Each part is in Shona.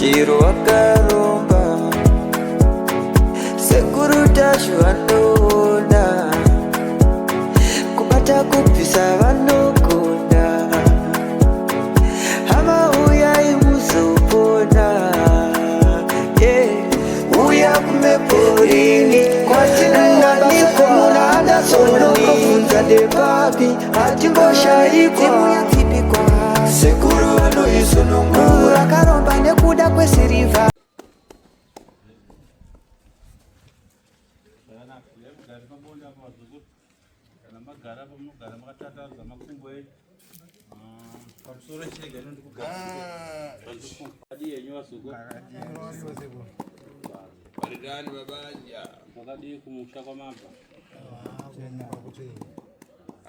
chiro wakaromba sekuru tacho vanoona kubata kubvisa vanogonda hama uyai muzopona uya kumeporini kwatinananikwa munadasonokovunza depapi hatimboshaikwa sekuru vanoizonongura akaromba nekuda kwesirivha magara pamunogara makatatarudza makumbo edu pamusoro chega adi yenyu vazuko paridani babanja makadii kumusha kwamabva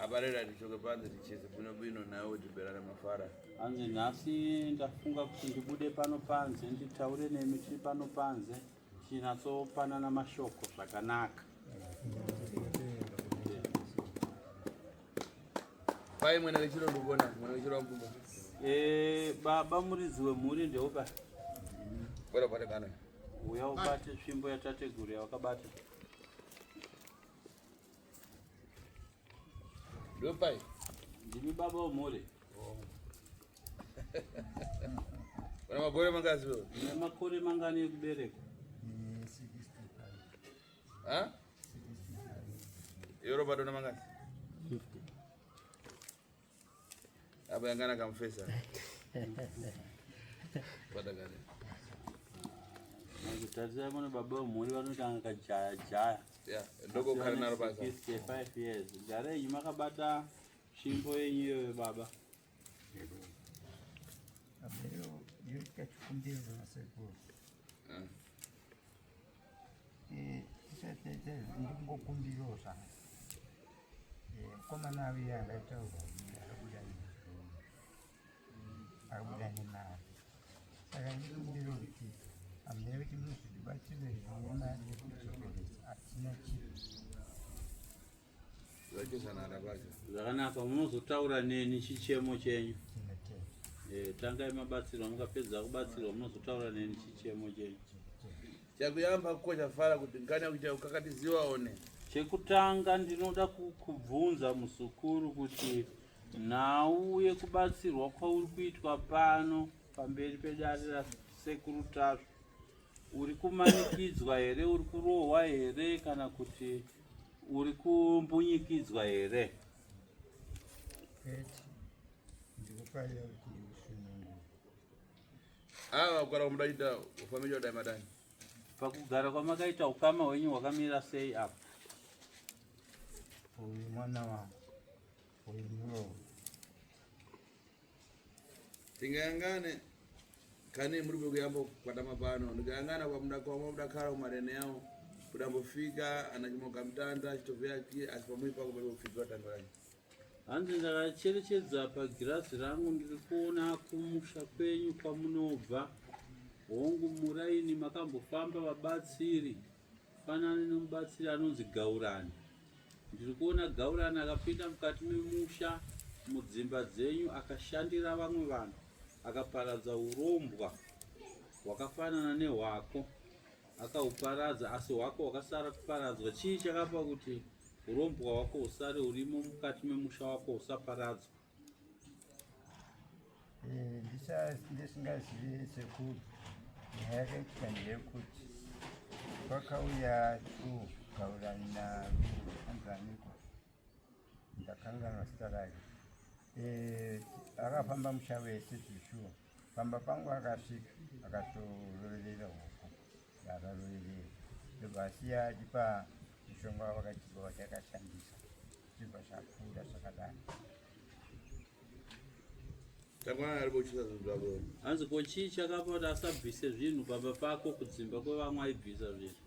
abarera tichoke panze ticheze bwino nawo tiberana mafara hanzi nhasi ndafunga kuti ndibude pano panze nditaure nemi tiri pano panze tinatsopanana mashoko zvakanaka pai mwana wechiro ndikona mwana wechiro wambuba baba muridzi wemhuri ndeupa bora pale kana uya ubate svimbo yatateguru yawakabata ndo pai ndimi baba wemhuri wana makore mangazi wewe ina makore mangani ekubereka ha yoro bado na mangazi 50 aba yangana kamfesa bada gani nakutarisira mwana baba wemhuri vanotanga kajaya jaya ndoko kari naro basa 55 years gare yenyu makabata svimbo yenyu iyoyo baba ndingokumbirosa komana aviyanga itaura akabuda nemari saka ndikumbiro kuti amune kuti munozvidibatsire zvinoona nekuzoperesa hatina zvakanaka munozotaura neni chichemo chenyu tangai mabatsirwa mukapedza kubatsirwa munozotaura neni chichemo chenyu chakuyamba ko chafara kuti ngani akuita ukakatiziwaone chekutanga ndinoda kubvunza muzukuru kuti nhau yekubatsirwa kwauri kuitwa pano pamberi pedare rasekuru tazvo uri kumanikidzwa here uri kurohwa here kana kuti uri kumbunyikidzwa here ndikufarira kuti usunungu kwara kumudaita ufamili wadai madani pakugara kwamakaita ukama hwenyu hwakamira sei apa uyu mwana wangu uyu muroho tingayangane kani muri kuyamba kwatama pano ndikayangana kwamudakhala kumarene yawo kudambofika anachimoka mtanda chitovu yake asi pamwe pako pali kufikiwa tangani hanzi ndakacherechedza pagirazi rangu ndiri kuona kumusha kwenyu kwamunobva hongu muraini makambofamba vabatsiri fanani nemubatsiri anonzi Gaurani ndiri kuona Gaurani akapinda mukati memusha mudzimba dzenyu akashandira vamwe vanhu akaparadza urombwa hwakafanana nehwako akahuparadza asi hwako hwakasara kuparadzwa chii chakapa kuti urombwa hwako husare hurimo mukati memusha wako husaparadzwa ndisingazivi sekuru nyaya yakaitika ndeyekuti kwakauya Gaurani naanzanikwa ndakanganwa zita rake akafamba musha wese tishuwa pamba pangu akasvika akatoroverera huko akaroverera ndobasiya achipa mushonga wavakachibva vatakashandisa chibva zvakura zvakadaro tangwana ari bochisa zvavo hanzi ko chii chakapa kuti asabvise zvinhu pamba pako kudzimba kwevamwe aibvisa zvinhu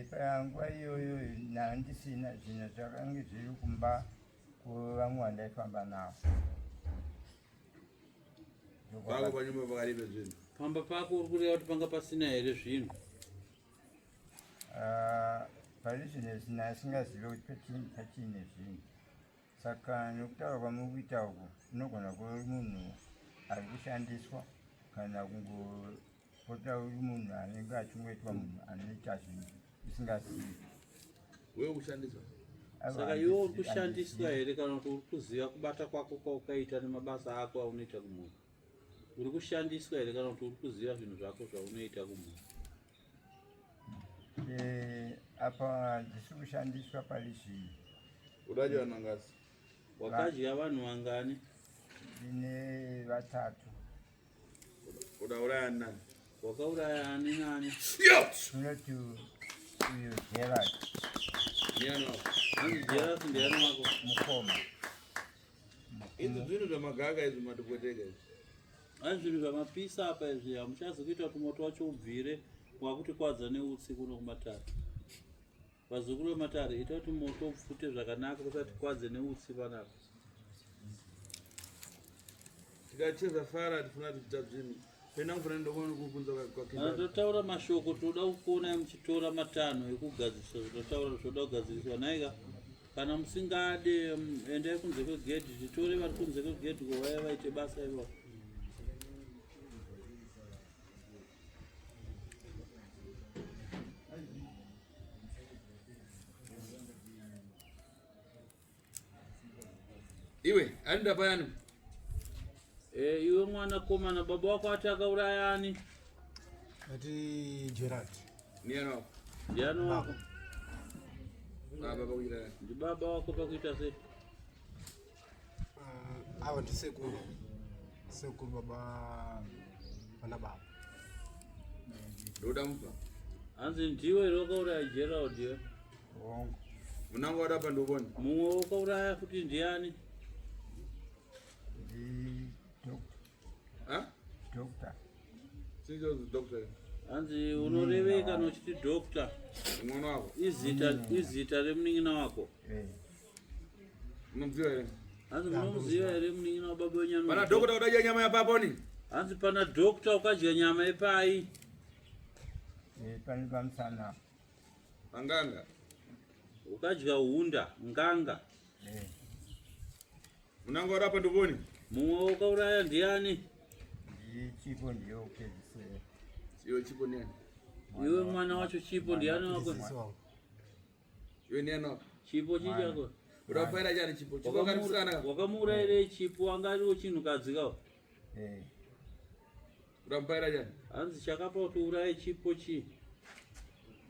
panguva iyoyo handisina zvinhu zvakange zviri kumba kuvamwe vandaifamba navo pako panyumba pakaribe zvinhu pamba pako uri kureva kuti panga pasina here zvinhu pari zvinhu zvisina asingazive kuti pachiine zvinhu saka nokutaura kwamuri kuita uku unogona kuva munhu ari kushandiswa kana kungopota uri munhu anenge achingoitwa munhu anoita zvinhu isingazivi. Wewe kushandiswa saka iwe uri kushandiswa here kana kuti uri kuziva kubata kwako kwaukaita nemabasa ako aunoita kumunhu? Uri kushandiswa here kana kuti uri kuziva zvinhu zvako zvaunoita kumunhu? Apa ndisi kushandiswa pari zvino. udadya vanhu vangasi? Wakadya vanhu vangani? Ndine vatatu. Udauraya nani? Wakauraya ani nani? Tunoti uyu Gerard Niani wako? Hanzi Gerard ndiani wako? mukoma. Idzi zvinhu zvamagaga idzi madhokoteka idzi. Hanzi zvinhu zvamapisa apa izvi hamuchazi kuita kuti moto wacho ubvire wakuti kwadza neutsi kuno kumatare. Vazukuru vematare ita kuti moto upfute zvakanaka kusati kwadze neutsi panapa. Tikacheza fara tifuna tichita zvinhu. Pena kufana ndokona kuvunza kwakenda. Totaura mashoko toda kuona muchitora matanho ekugadziswa zvotaura zvoda kugadziriswa naika kana musingade endai kunze kwegedhi titore vari kunze kwegedhi kwavaya vaite basa ivavo. Iwe aenda payani. Iwe mwana komana baba wako ati akauraya ani? Ati Gerard. Niani wako? Ndiani wako? Baba kuita. Ndi baba wako pakuita sei? Ava ndi sekuru. Sekuru baba pana baba. Ndoda mpa. Hanzi ndiwe ere wakauraya Gerald iwe? Wongo. Munango wadapa ndobona. Mumwe wakauraya kuti ndiani? Doctor. Sinjo doctor. Hanzi unoreveka nochiti doctor. Mwana wako. Izita remuning'ina wako. Unomziva here? Hanzi munomuziva here muning'ina wababa wenyama? Pana doctor udadya nyama yapapo ni? Hanzi pana doctor ukadya nyama yepai? Pani pamusana. Panganga. Ukadya hunda, nganga. Munango wadapa ndoboni? Mumwe wakauraya ndiani? Chipo ndiyo upedzisira. Iwe chipo niani? Iwe mwana wacho Chipo ndiani wako? Iwe niani wako? Chipo chichako? Udafaira chani chipo? Chipo karikusana? Wakamuurayire Chipo angariwo chinhukadzikawo? Udamupaira chani? Hanzi chakapa kuti uraye Chipo chii?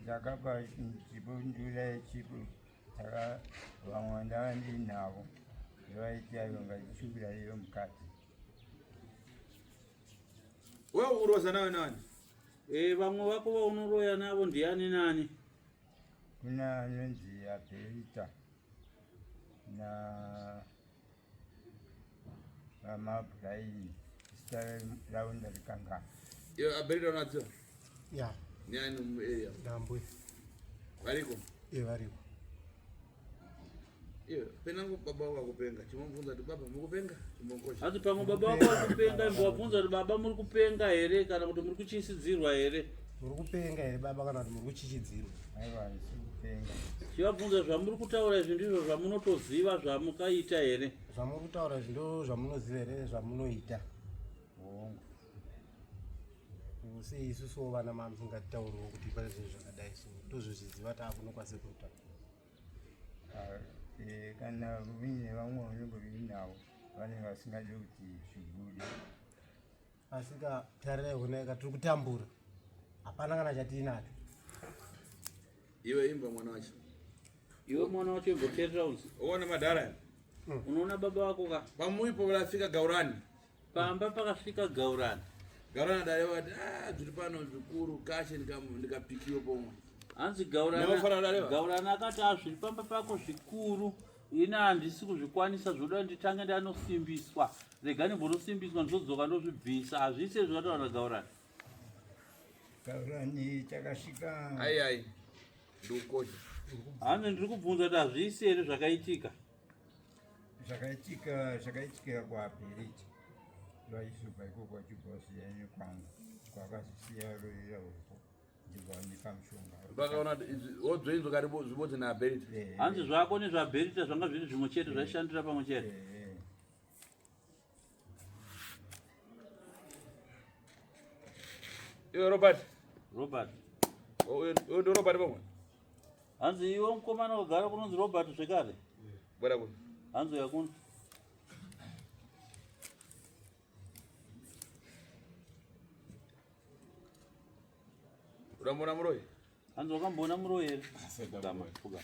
Ndakapa chipo ndiuraye Chipo. Saka vamwe ndava ndinavo. Ndovaitaivo ngachishuvira iyo mukati. Wewe uroza nawe nani? Vamwe vako vaunoroya navo ndiani nani? Kuna anonzi Aperita na Maburaini. Zita ravo ndarikangana. Iyo Aperita unadziwa? Ya. Niani area? Dambwe. Variko? Variko. Iyo, penango baba wako akupenga. Chimomvunza kuti baba mukupenga? Chimonkosha. Hanzi pamwe baba wako akupenga imbovabvunza kuti baba muri kupenga here kana kuti muri kuchisidzirwa here? Muri kupenga here baba kana kuti muri kuchichidzirwa? Aiwa ndisi kupenga. Chivabvunza zvamuri kutaura izvi ndizvo zvamunotoziva zvamukaita here? Zvamuri kutaura izvi ndo zvamunoziva here zvamunoita? Wongo. Sei isusuwo vana mamusingatauriwo kuti pane zvinhu zvakadai so tozvozviziva taakuno kwasekuru tapo. Kana uine vamwe vanenge vinavo vanenge vasingadi kuti zvibude. Asika tarirai kunaika tiri kutambura. Hapana kana chatinacho. Iwe imba mwana wacho. Iwe mwana wacho imboteerera unzi. Uone madhara. Unoona baba wako ka? Pamuipo vakafika Gaurani. Pamba pakasvika Gaurani. Gaurani dare vati zviri pano zvikuru kashe ndikapikiwa pomwe. Hanzi Gaurani akati zviri pamba pako zvikuru ini handisi kuzvikwanisa zvoda nditange ndanosimbiswa. Rega ndimbonosimbiswa ndizodzoka ndozvibvisa. Hazvisi zvinotaura Gaurani. Gaurani chakasvika. Ai. Ndukosha. Hanzi ndiri kubvunza kuti hazvisi here zvakaitika. Zvakaitika kuAperita. Vaisupa ikoko chibhosiyeni kwangu. Kwakazisiya roira uko. Ndibva mushonga. Vakaona wodzvenzo kari zvibodzi naAperita. Hanzi zvako nezvaAperita zvanga zviri zvimwe chete zvaishandira pamwe chete. Iwe Robert. Robert. Uyo ndo Robert pomwe. Hanzi iwe mukomana wagara kunonzi Robert zvekare. Bwana kuno. Hanzi yakuno. Unamwona Muroi? Hanzi wakambona Muroi here? Fuga.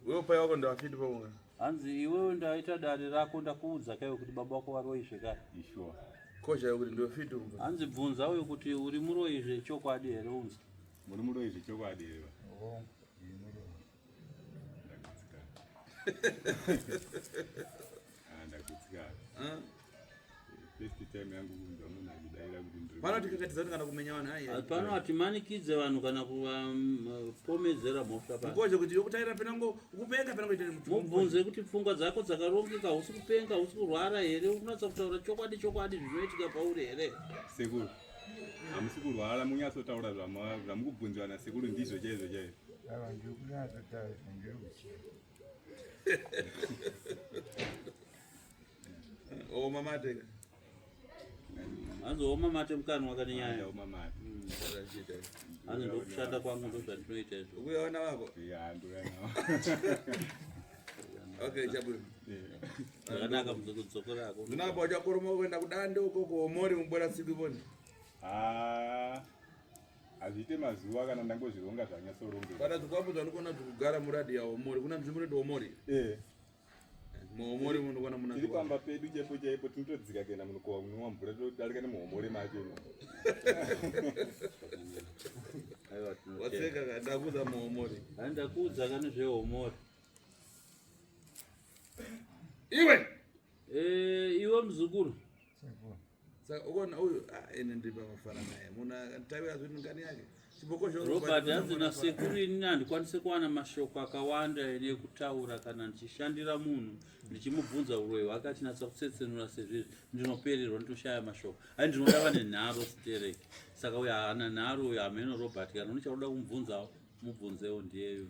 Wewe pai wako ndo afiti pomwe. Hanzi iwewe ndaita dare rako ndakuudza kaiwe kuti baba wako waroi zvekare. Ishwa. Kosha yokuti ndo afiti umva. Hanzi bvunza uyo kuti uri Muroi zvechokwadi here unzi. Muri Muroi zvechokwadi here. Ndakutsikana. First time yangu kunzwa munhu achidaira kuti ndiri. Pano tikakatidzana kana kumenya vanhu hai. Pano hatimanikidze vanhu kana kuvapomedzera mhosva pano. Ngoje kuti yokutaira penango kupenga penango ite mutu. Mubvunze kuti pfungwa dzako dzakarongeka, husi kupenga, husi kurwara here, unatsa kutaura chokwadi zvinoitika pauri here. Sekuru. Hamusi kurwara munyatsotaura zvamukubvunzwa nasekuru ndizvo chaizvo chaizvo. Ava ndikunyatsotaura ndiri kuchira. Oma mate. Hanzi oma mate mukani wakanyanya. Oma mate. Hanzi ndokushanda kwangu ndo zvandinoita izvo. Ukuyaona wako? Ya ndoya nawo. Okay, chabwe. Zvakanaka mudzokorako. Ndinapa uchakoroma kuenda kudande uko kuomori mubora siku ivoni. Azviite mazuva kana ndangozvironga zvanyatsorongeka. Kana zvikwambudzwa ndikona kugara muradi yaomori. Kuna nzvimbo inoita omori. Muomori munhu kana muna. Tiri pamba pedu chaipo chaipo tinotodzika kuenda munokohwa kunwa mvura todarika nemuomori macho ino. Watseka ndakuudza muomori. Ndakuudza kana zveomori. Iwe! Iwe muzukuru. Saka ukona uyu ene ndipa mafara naye. Muna tawiya zviri ngani yake. Robert hanzi nasekuru ini handikwanise kuwana mashoko akawanda ene ekutaura kana ndichishandira munhu ndichimubvunza uroi hwake achinatsa kutsetsenura sezvizvi ndinopererwa nditoshaya mashoko. Ai ndinoda vane nharo sitereki. Saka uyo haana nharo uyo hameno Robert kana unochakuda kumubvunzawo mubvunzewo ndiyeyo.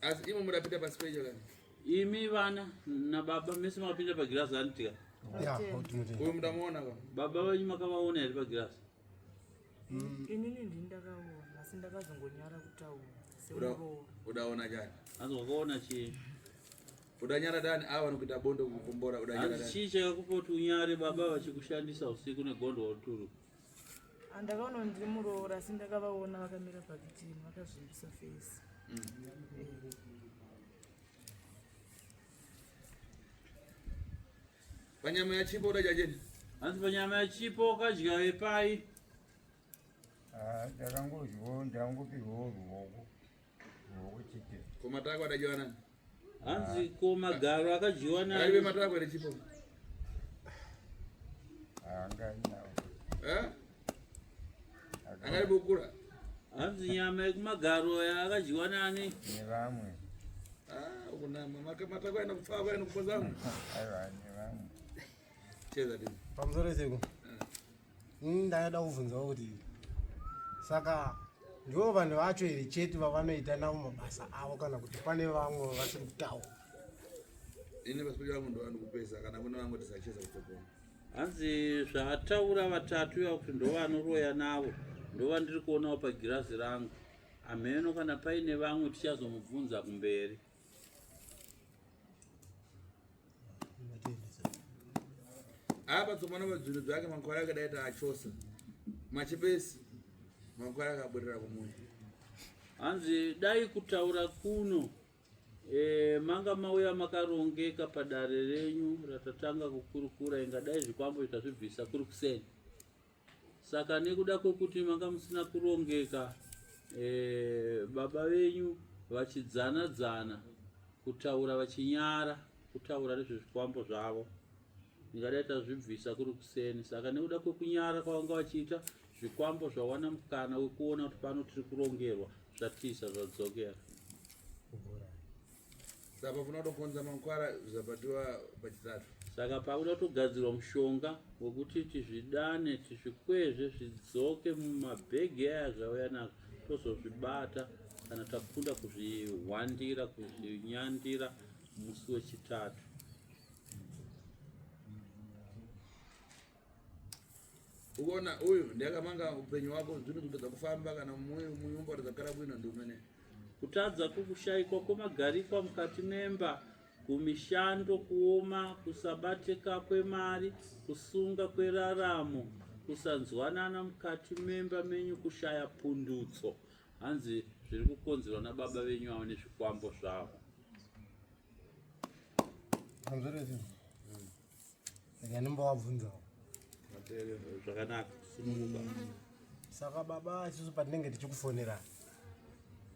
Asi imo mudapinda pasi pecho kana? Imi vana nababa mese makapinda pagirazi anitika. Uyu mudamuona ka? Baba venyu makavaona here pagirazi? Inini ndindakaona asi ndakazongonyara kutaura. Udaona chani? Hanzi wakaona chii? Udanyara dani ava nokuita bondo kukombora udanyara dani? Hanzi chii chakakupa kuti unyare baba vachikushandisa usiku negondo wauturu? Ndakaona ndiri muroora asi ndakavaona vakamira pakitini vakazvimbisa fesi. Panyama ya chipo udadya cheni? Hanzi panyama ya chipo wakadya wepai? Ndakangodyawo ndangopirwawo ruoko chete. Komatako adadyiwa nani? Hanzi ko magaro akadyiwa nani? Alibe matako ere chipo? Anganawo. Angalibe kukura? Hanzi nyama yekumagaro akadyiwa nani? Nevamwe. Ukunama matako aenda kufa kwaenda kupozamo? Aiwa nevamwe. Cheza dini. Pamusoro seko. Ndaida kuvunzawo kuti saka ndivo vanhu vacho here chete vavanoita navo mabasa avo kana kuti pane vamwe vasiri kutaura. Ini pasi pecho vangu ndo vanokupesa kana kune vamwe tisacheza kutopona. Hanzi zvataura vatatu iva kuti ndo vanoroya navo ndo vandiri kuonawo pagirazi rangu. Hameno kana paine vamwe tichazomubvunza kumberi. Apa tsopano padzvinhu dzake makwara akadaita achosa. Machipesi. Makwara akabwerera kumunhu. Hanzi dai kutaura kuno manga mauya makarongeka padare renyu ratatanga kukurukura ingadai zvikwambo zvitazvibvisa kuri kuseni. Saka nekuda kwekuti manga musina kurongeka baba venyu vachidzana kutaura vachinyara kutaura nezvezvikwambo zvavo ingadai tazvibvisa kuri kuseni. Saka nekuda kwekunyara kwavanga vachiita zvikwambo zvawana mukana wekuona kuti pano tiri kurongerwa zvatiisa zvadzokera. Saka pafuna kutokonza makwara zvabatiwa pachitatu. Saka pakuda kutogadzirwa mushonga wekuti tizvidane tizvikwezve zvidzoke mumabhegi aya zvauya nazvo tozozvibata kana takunda kuzvihwandira kuzvinyandira musi wechitatu. ukaona uyu ndiakamanga upenyu wako zvinhu zvinoda kufamba kana muyumba utakagara bwino ndi umene kutadza kukushayikwa kwemagarikwa mukati memba, kumishando, kuoma, kusabatika kwemari, kusunga kweraramo, kusanzwanana mukati memba menyu, kushaya pundutso. Hanzi zviri kukonzerwa nababa venyu avo nezvikwambo zvavo. Hamzorezi. Ndinombovabvunzawo. Zvakanaka, sununguka. Saka baba isusu patinenge tichikufonera.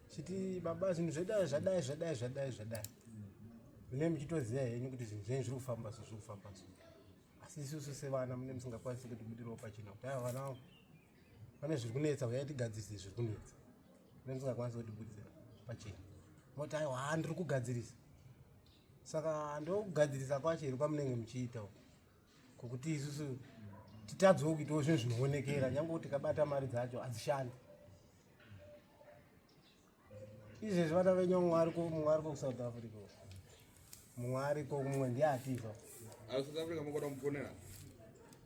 Chiti baba zvinhu zvadai. Mune muchitoziya henyu kuti zvinhu zvenyu zviri kufamba so. Asi isusu sevana mune musingakwanisi kuti budirawo pachena kuti ava vana vangu pane zviri kunetsa uyai tigadzirisa zviri kunetsa. Mune musingakwanisi kuti budira pachena. Moti aiwa ndiri kugadzirisa. Saka ndokugadzirisa kwacho iri kwamunenge muchiita kokuti isusu titadzowo kuitawo zvinhu zvinoonekera nyange kuti kabata mari dzacho hadzishandi. Izvezvi vana venyu mumwe ariko kuSouth Africa. Mumwe ariko mumwe ndiye atifa. South Africa mukoda kumufonera?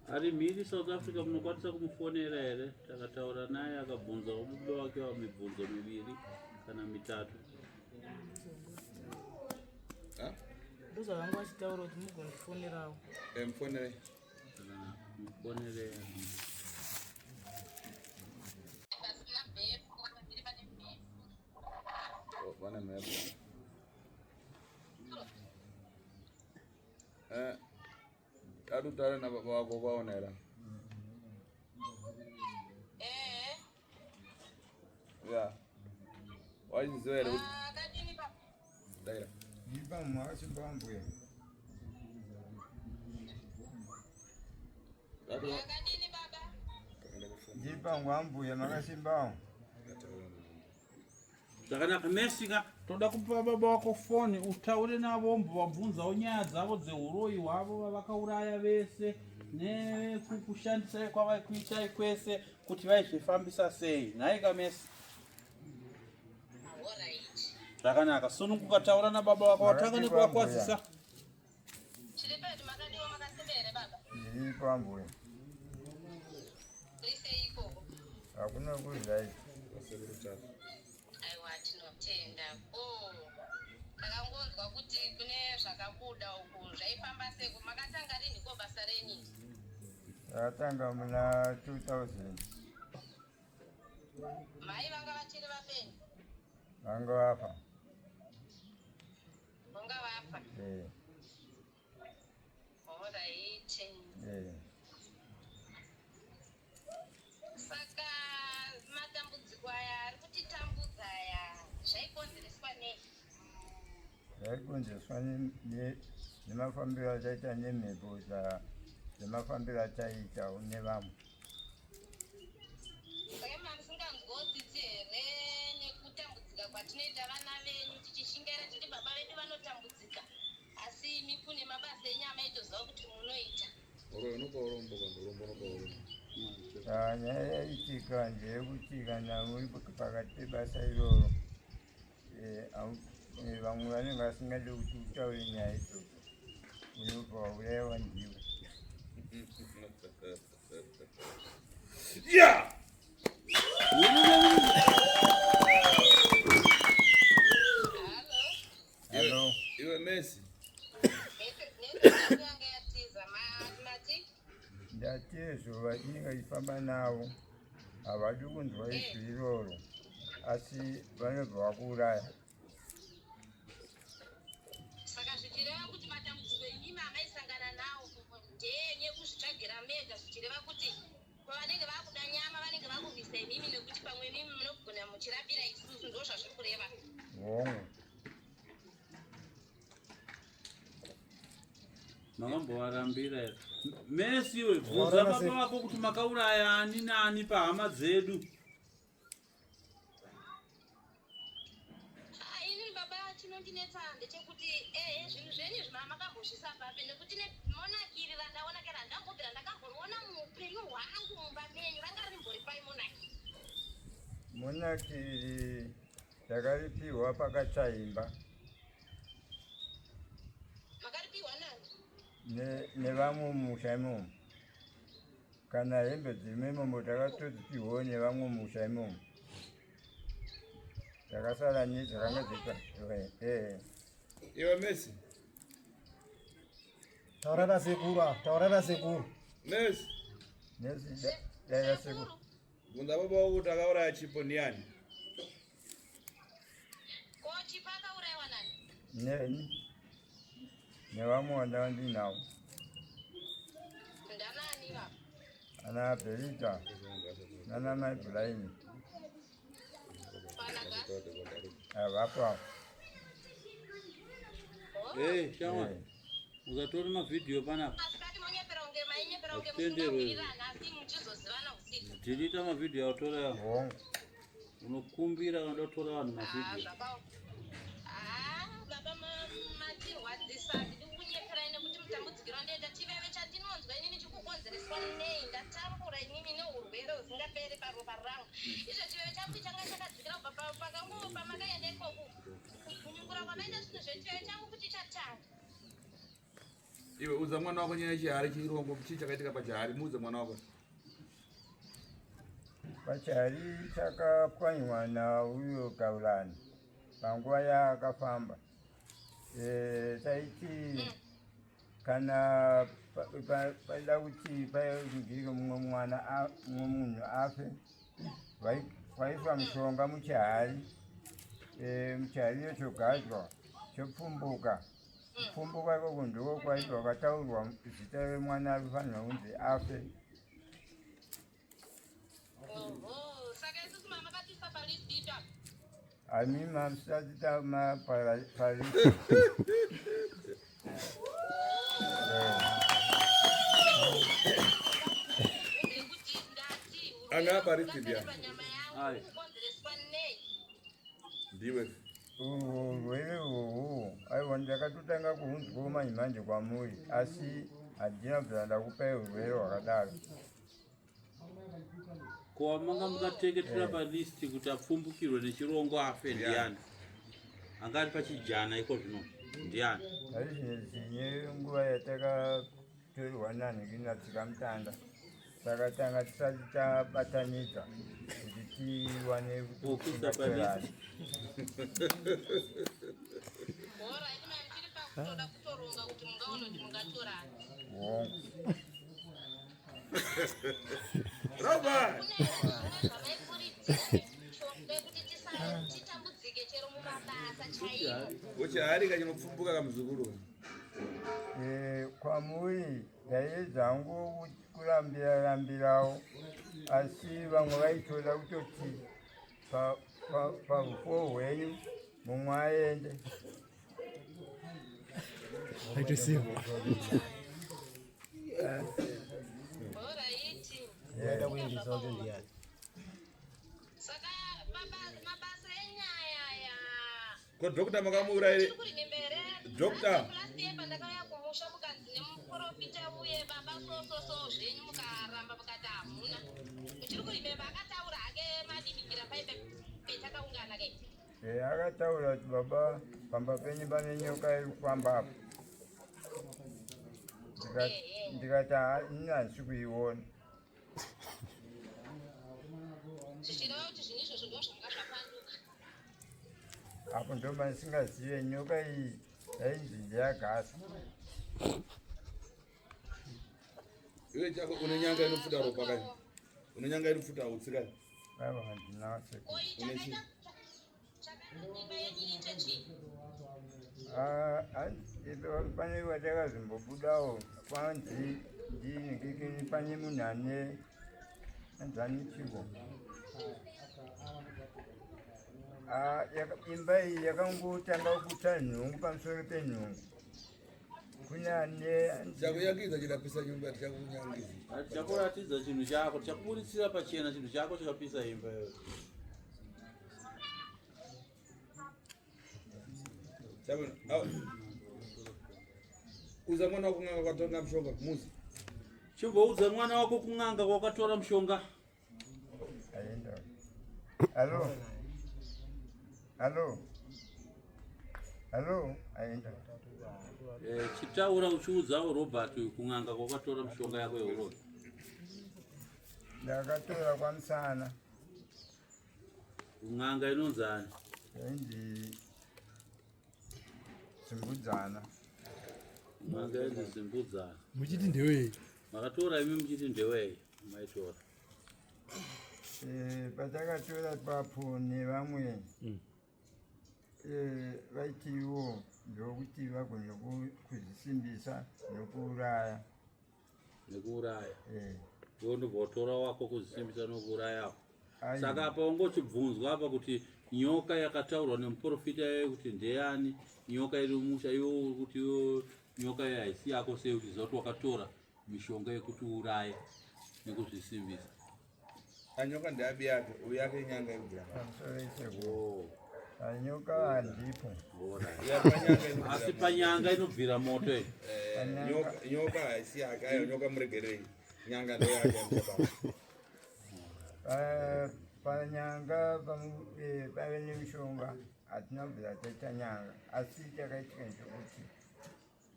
Ari mhiri South Africa munokwanisa kumufonera here? Takataura naye akabvunzawo mudo wake wamibvunzo miviri kana mitatu. Ndozvavanga vachitaura kuti mugondifonerawo. Mufonere. Mufonere. Vana mepo. Adutare na baba wako kwaonera. Ya. Wachizoera kuti daira. Jipa mwakachimba mbuya. Jipa mwambuya makachimbawo. Zvakanaka, Mesika, toda kupa baba wako foni utaure navo vabvunzawo nyaya dzavo dzeuroyi hwavo vavakauraya vese nekushandisa kwavakuitai kwese kuti vaizvifambisa sei. Nhaika Messi. Zvakanaka, sununguka taura nababa wako watanga nekuvakwazisa. Iripo ambuya. Hakuna kuzai. Takangonzwa kuti kune zvakabuda uku zvaifamba seko. Makatanga rini ko basa renyu? Takatanga muna 2000. Mai vanga vachiri vapenyu? Vanga vafa. Vanga vafa? Alright. Saka matambudziko aya ari kutitambudza aya zvaikonzereswa nei? Zvaikonzereswa nemafambiro achaita nemhepo dzemafambiro achaita nevamwe. Saka mamusinganzwawo tsitsi here nekutambudzika kwatinoita vana venyu tichishingaira titi baba vedu vanotambudzika asi imi kune mabasa enyama itoziva kuti munoita. Nyaya yaitika ndeyekuti kana muri pakati pebasa iroro vamwe vanenge vasingadi kuti utaure nyaya idzodzo unobva waurayiwa ndiwe. Hello. Iwe Messi. Ndatezo vadinga ifamba navo havadi kunzwa izwi iroro asi vanobva vakuuraya. Saka zvichireva kuti matambudziko imimi amaisangana nawo ndenye kuzvitsvagira mega, zvichireva kuti pavanenge vakuda nyama vanenge vakubvisa imimi nekuti pamwe imimi munogona muchirapira isusu, ndo zvazviri kureva. Hongu. Makambovarambira here. Messi we, bvunza baba vako kuti makauraya ani nani pahama dzedu. Ini baba chinondinetsa ndechekuti zvinhu zvenyu zvamakambozvisa papi nekuti monakiri randaona kana ndangobvira ndakamboriona muupenyu hwangu mumba menyu ranga rimbori pai monakiri. Monakiri takaripiwa pakachaimba. Makaripiwa nani? Nevamwe musha imomo kana hembe dzimemo takatodzione vamwe musha imomo takasara nedzakanga dzipa iwe Messi taurara sekuru Messi daya sekuru bvunza baba wako kuti akauraya chipo ndiani? Ko chipo akaurayiwa nani? nevamwe vandava ndinavo Ndanani va? ana Berita nana Maibulaini vapo Shama ukatora mavidhiyo panapa Asikati monyepera musabudirana asi muchizozivana usiku. dhirita mavidhiyo autora hongu unokumbira kana unotora vanhu mavidhiyo. Baba matirwadzisa ndiri kunyeperai nekuti mutambudzikiro ndoita chiveve chatinonzwa inini chikukonzereswa nei ndatambura inini neurwere husingaperi paropa rangu izvo chiveve changu changa chakadzikira kubva pakanguo pamakaenda ikoku kunyungura kwamaita zvinhu zvechiveve changu kuti chatanga. Iwe uza mwana wako nyaya chihari chirongo chii chakaitika pachihari muudze mwana wako. pachihari chakapwanywa nauyo Kaulani panguva yaakafamba taiti kana paida kuti paingirike mumwe munhu afe vaifa mushonga muchihari muchihari chogadzwa chopfumbuka kupfumbuka ikoko ndiko kwaitwa kwataurwa zita remwana rifanirwa kunzi afe. Saka isusu mama katisa palisti ipapo. Ami mamsatita mapalisi. Anga palisti dia. Ai. Ndiwe. Urwere uhwu aiwa ndakatotanga kuunzwa manje kwamuri asi handina bvira ndakupai urwere hwakadaro. Ko manga mukateketera palisti kuti apfumbukirwe nechirongo afe ndiani? Angari pachijana iko zvino ndiani? Zvinezvinye nguva yatakatorwa nanhikinatsika mutanda saka tanga tisati tabatanidza kuti tiwane kutokusaperana. Bora ina chiri pakutoda kutoronga kuti mungaona kuti mungatorana. Roba. Uchihari kachinopfumbuka kamuzukuru. Kwamuri ndaiyedzangu kurambirawo asi vamwe vaitoda kutoti parufu hwenyu mumwe aende. Yaenda kuendesa kuti ndiani. Saka mabasa enyaya ya. Ko dokta makamuuraire. Dokta. Plastic pandakauya kumusha mukadzi nemuprofita uye baba so zvenyu mukaramba mukati hamuna. Uchiri kurimemba akataura hake madimikira paipe petakaungana ke. Akataura kuti baba pamba penyu pane nyoka iri kufamba apo. Ndikati ini handisi kuiona. Zvichireva kuti zvinhu izvozvo ndo zvamakapanduka. Apo ndo pandisingazive nyoka iyi yainzi ndeyagasa. Iwe chako unonyanga inofuta ropa kani? Unonyanga inofuta utsi kani? Aiwa handinase. Unechi? Chakanyimba yenyu ite chii? Pane watakazombobudawo kwanzi ndinhikikini pane munhu ane anzani chivo. Imba iyi yakangotanga kuta nhungu pamusoro penhungu. Kune ane chakuyangidza chidapisa nyumba chakunyangiza. Chakuratidza chinhu chako, chakuburitsira pachena chinhu chako chakapisa imba iyoyo. Uza mwana wako kun'anga kwakatora mushonga muzi. Chimboudza mwana wako kun'anga kwakatora mushonga. aenda. Halo. Aenda. Chitaura uchiudzawo Robert kun'anga kwakatora mushonga yako yeuroro. ndakatora kwamusana ng'anga inonzani yainzi Simbudzana. ng'anga inonzi Simbudzana. Muchiti ndewei makatora imi muchiti ndewei maitora patakatora papo nevamwe vaitiwo ndokuti vagone kuzvisimbisa nokuuraya iwo ndobva watora wako kuzvisimbisa nokuurayawo. Saka apa ungochibvunzwa apa kuti nyoka yakataurwa nemuprofita iyoyo kuti ndeyani, nyoka iri mumusha iwo kuti nyoka iyo haisi yako sei, kuti zoti wakatora mishonga yekuti uraye nekuzvisimbisa. Anyoka ndabi yake uyake nyanga yekudya. Anyoka handipo. Asi panyanga inobvira moto iyi. Nyoka haisi yake, ayo nyoka muregerei. Nyanga ndo yake mchapa. Panyanga pave nemishonga hatina kubvira taita nyanga, asi takaitika nchokuti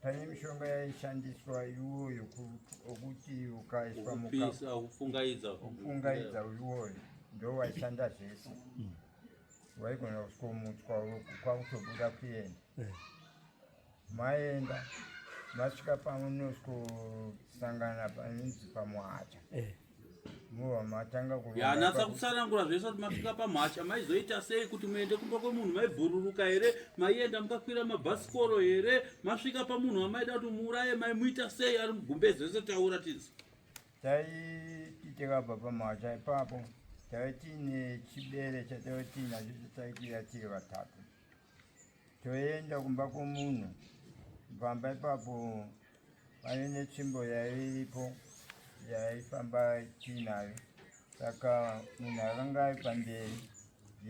pane mishonga yaishandiswa iwoyo yokuti ukaiswa kufungaidza iwoyo ndo waishanda zvese. Waigona kusikomutswa kwakutobuda kuenda maenda masvika pamunosangana panonzi pamuhacha muva matanga yanatsa kutsanangura zvese kuti masvika pamhacha maizoita sei kuti muende kumba kwemunhu, maibhururuka here, maienda mukakwira mabhasikoro here, masvika pamunhu wamaida kuti muuraye maimuita sei ari mugumbezi zvese taura tidzi. Taiti tikabva pamhacha ipapo taitine chibere chataiinacho tataikwira tiri vatatu, toenda kumba kwomunhu. Pamba ipapo pane netsvimbo yairipo yaifamba tiinayo, saka munhu akanga ari pamberi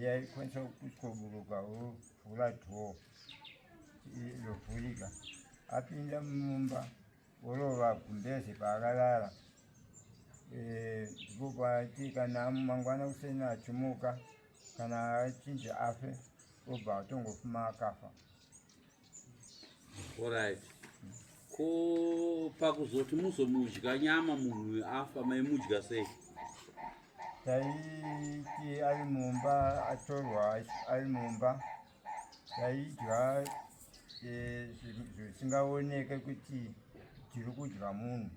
yaikwanisa kuskoburuka vhura dhoo lovhurika, apinda mumba orova gumbezi paakarara. Ndipo paiti kana mangwana kuseni achimuka kana achinzi afe obva atongofuma akafa. Alright. Ko pakuzoti muzomudya nyama munhu afa maimudya sei? Taiti ari mumba, atorwa ari mumba, taidya zvisingaoneke kuti tiri kudya munhu,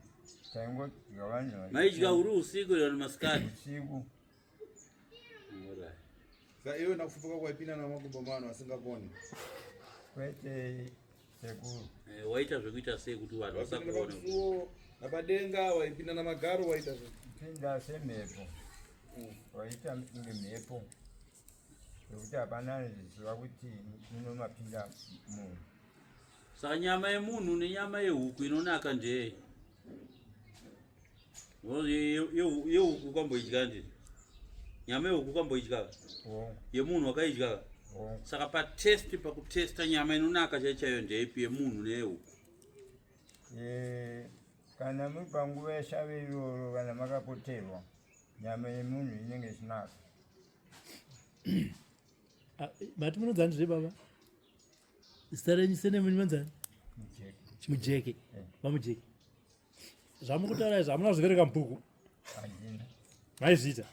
taingodya vanhu. Maidya uri usiku lero masikati? Usiku. Alright. Saka iwe nakufufuka kwaipinda namakumbo mano asingakoni. Kwete sekuru. Waita zvekuita sei kuti vanhu vasakuona? Napadenga waipinda namagaro waita pinda semhepo. Waita ngemhepo. Nokuti hapana zviziva kuti munomapinda munhu. Saka nyama yemunhu nenyama yehuku inonaka ndei? Yehuku kwamboidya ndini? Nyama yehuku kwamboidya? Yemunhu wakaidya? Saka patesti pakutesta nyama inonaka chaichayo ndeipi yemunhu neyehuku? Kana muri panguva yeshave iroro kana makapoterwa nyama yemunhu inenge ichinaka. Mati munonzani zviri baba? Zita renyu sene munhu manzani? Mujeke. Vamujeke. Zvamukutaura izvi hamuna zvivereka mubhuku? Handina. Maizviita?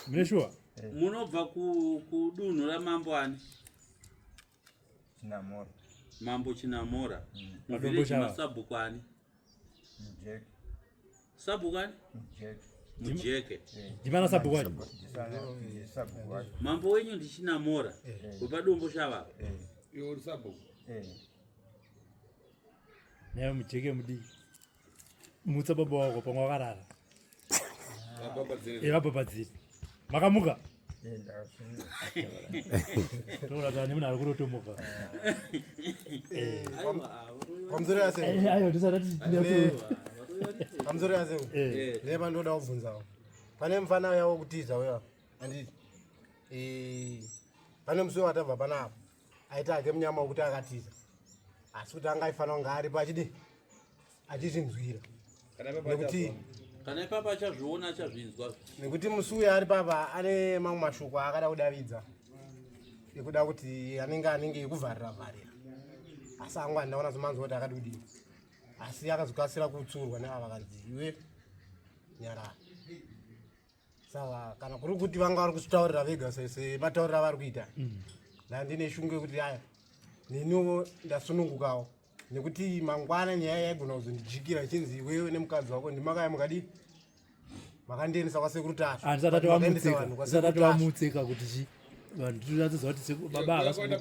Mune shuwa? Munobva kudunhu ramambo ani? Chinamora. Mambo Chinamora. Muvhileji masabhuku ani? Mujeke. Sabhuku ani? Mujeke. Mujeke. Ndimana sabhuku ani? Mambo wenyu ndi Chinamora. Wepadombo shava? Iwe uri sabhuku? Naye mujeke mudiki. Mutsa baba wako pamwe wakarara. Vabhabhadziri. Makamuka? Tola tani munhu ari kutotomuka. Pamuzori yase. Ayo ndisati pamuzori yase. Neba ndoda kubvunzawo. Pane mufana yawo kutiza weya. Anditi. Pane musi watabva panapa. Aita ake munyama wokuti akatiza. Asi kuti angaifana kunga ari pachidi. Achizvinzwira. Nekuti kana ipapa achazviona achazvinzwa. Nekuti musi uya ari papa ane mamwe mashoko akada kudavidza ekuda kuti anenge ekuvharira vharira, asi angu andaona semanzwa kuti akadi kudini, asi akazokasira kutsurwa neava vakanzi iwe nyarara. Sawa, kana kuri kuti vanga vari kuzvitaurira vega semataurira vari kuita, ndandine shungu yekuti aya neniwo ndasunungukawo nekuti mangwana nyaya yaigona kuzondijikira ichinzi iwewe nemukadzi wako ndimakaya mukadii makandiendesa kwasekuru Tasvo. Ndisati wamutseka kuti chi vanhu tiriratidza kuti baba Kwenda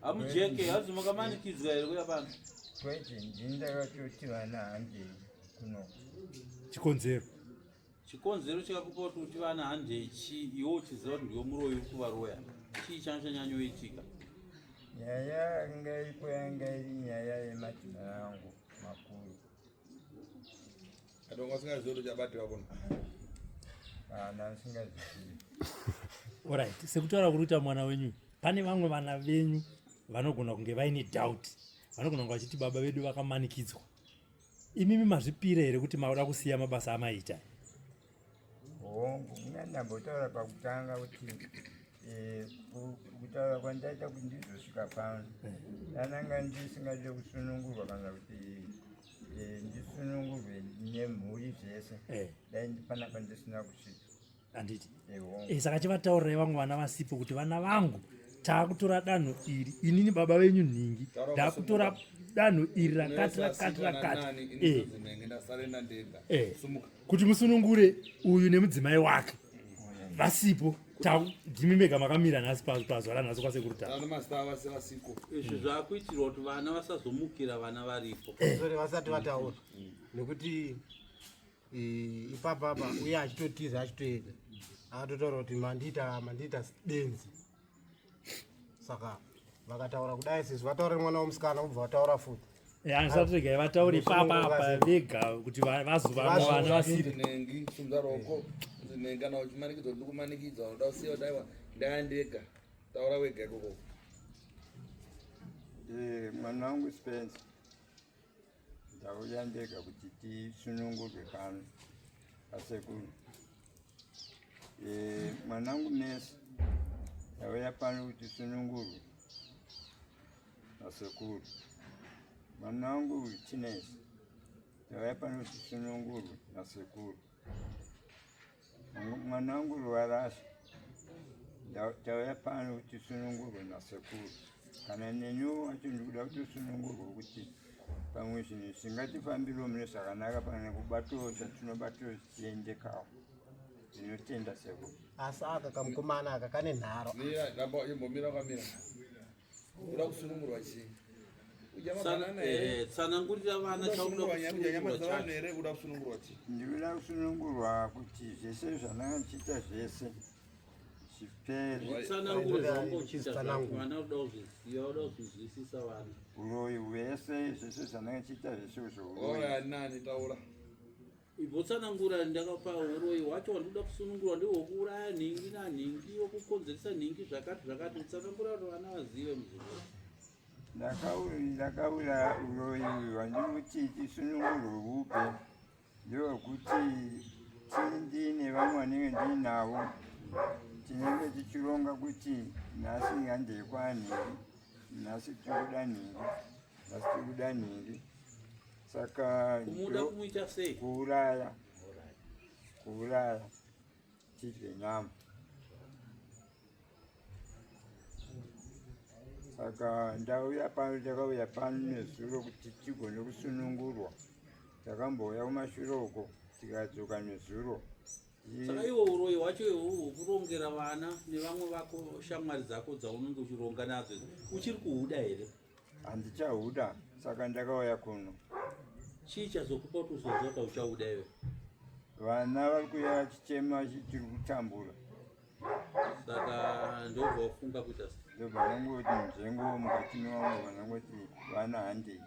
Hamujeke hazi makamanikidzwa here kuya pano. kwete ndindakatoti vana handei kuno chikonzero Chikonzero chakakupa kuti vana handechi iwe uchiziva kuti ndiwe muroyi uri kuvaroya. Chii chanyanyoitika? nyaya ingaipo yanga iri nyaya yematima angu makuru Adonga singazivi chabatwa kuno. kana singazivi. Alright, sekutaura kuruta mwana wenyu pane vamwe vana venyu vanogona kunge vaine doubt, vanogona kunge vachiti baba vedu vakamanikidzwa. Imimi mazvipira here kuti mauda kusiya mabasa amaita? hongu ndambotaura pakutanga kuti kutaura kwandaita kuti ndizosvika pano ndananga ndisingade kusunungurwa kana kuti ndisunungurwe nemhuri zvese dai panapa ndisina kusvika handiti saka chivataurirai vamwe vana vasipo kuti vana vangu taakutora danho iri, inini baba venyu nhingi ndakutora danho iri rakati kuti musunungure uyu nemudzimai wake vasipo. Ndimi mega makamira nhasi pazuva ranhasi kwasekuru Tasvo. Izvi zvaakuitirwa kuti vana vasazomukira vana varipo. Vasati vataura nekuti ipapapa uye achitotiza achitoenda akatotaura kuti mandiita benzi. Saka vakataura kudai sezvo vataura mwana womusikana ubva vataura futi. Handisati regai vataure ipapapa vega kuti vazova vana vasipo. Kana uchimanikidzwa kuti kumanikidzwa unoda kusiya daiwa ndandega taura wega ikoko. Mwana wangu Spencer ndauya ndega kuti tisunungurwe pano pasekuru. Mwana wangu Nesi ndauya pano kuti tisunungurwe pasekuru. Mwana wangu Chinesi ndauya pano kuti tisunungurwe pasekuru. Mwana wangu Rwarasha ndauya pano kuti tisunungurwe nasekuru. Kana nenyuwo wacho ndikuda kuti tisunungurwe kuti pamwe zvinhu zvingatifambirawo mune zvakanaka pane kubatawo chatinobatawo tichiendekawo. Ndinotenda sekuru. Asi aka kamukomana aka kane nharo. Imbomira kwamira. Uda kusunungurwa chii? Tsanangurira vana ndikuda kusunungurwa kuti zvese zvanandichiita zvese zvipere. Uroyi hwese zvese zvanandichiita zvese uzvo. Ibotsanangura ndakapa uroyi wacho wandoda kusunungurwa ndihwokuuraya nhingi nanhingi wokukonzeresa nhingi zvakati utsanangura kuti vana vazive muzviro. Ndakaura uroyi wandiri kuti tisunungurwe upe ndewekuti tindine vamwe vanenge ndinavo tinenge tichironga kuti nhasi handei kwanhingi, nhasi tirikuda nhingi, nhasi tirikuda nhingi. Saka kumuda kumuita sei? Kuuraya tidye nyama. Saka ndauya pano takauya pano nezuro kuti tigone kusunungurwa. Takambouya kumashure uko tikadzoka nezuro. Saka iwo uroyi wacho hwokurongera vana nevamwe vako shamwari dzako dzaunenge uchironga nadzo uchiri kuhuda here? Handichahuda, saka ndakauya kuno. Chii chazokupa kuti uzoziva kuti uchahuda iwe? Vana vari kuuya vachichema chitiri kutambura. Saka ndobva wafunga kuita sei? Ndobva nangoti nzvengo mukati mevamwe vanangoti vana handei.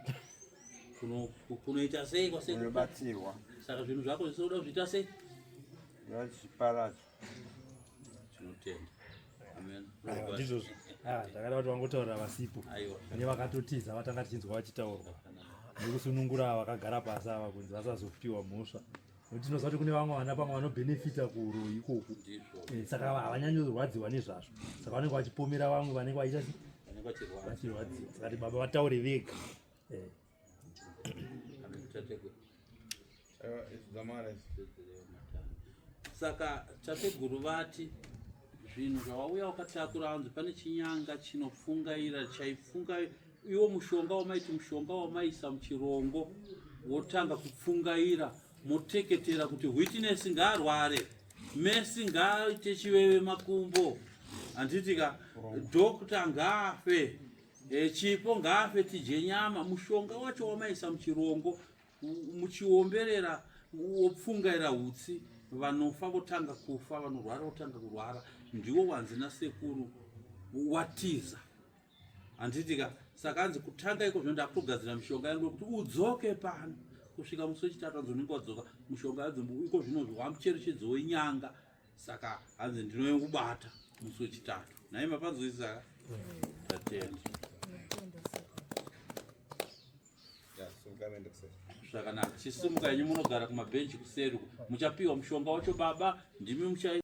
Kunoita sei kwasekuru? Kunobatsirwa. Saka zvinhu zvako zvese uda kuzviita sei? Zvazviparadzwa. Tinotenda. Amen. Ndizvozvo. Ndakada kuti vangotaurira vasipo nevakatotiza vatanga tichinzwa vachitaurwa nekusunungura vakagara pasi ava kunzi vasazopiwa mhosva. Nokuti tinoziva kuti kune vamwe vana pamwe vanobhenefita kuuroyi ikoko. Saka havanyanyorwadziwa nezvazvo. Saka vanenge vachipomera vamwe vanenge vachiita vachirwadziwa. Saka baba vataure vega. Zamara. Saka tateguru vati zvinhu zvawauya wakatakura hanzi pane chinyanga chinofungaira chaifunga iwo mushonga wamaiti mushonga wamaisa muchirongo wotanga kupfungaira moteketera kuti witness ngaarware Messi ngaaite chiveve makumbo anditika dokta ngaafe chipo ngaafe tije nyama mushonga wacho wamaisa muchirongo muchiomberera wopfungaira utsi vanofa votanga kufa vanorwara votanga kurwara ndiwo wanzi nasekuru watiza anditika saka anzi kutanga iko zvino ndakutogadzira mishonga yangu kuti udzoke pano kusvika musi wechitatu anzi unenge wadzoka mushonga yangu iko zvino wamucherechedzo wenyanga saka anzi ndinoyekubata musi wechitatu naye mapazoisa tatenda zvakanaka chisimuka yenyu munogara kumabhenchi kuseri muchapiwa mushonga wacho baba ndimi muchai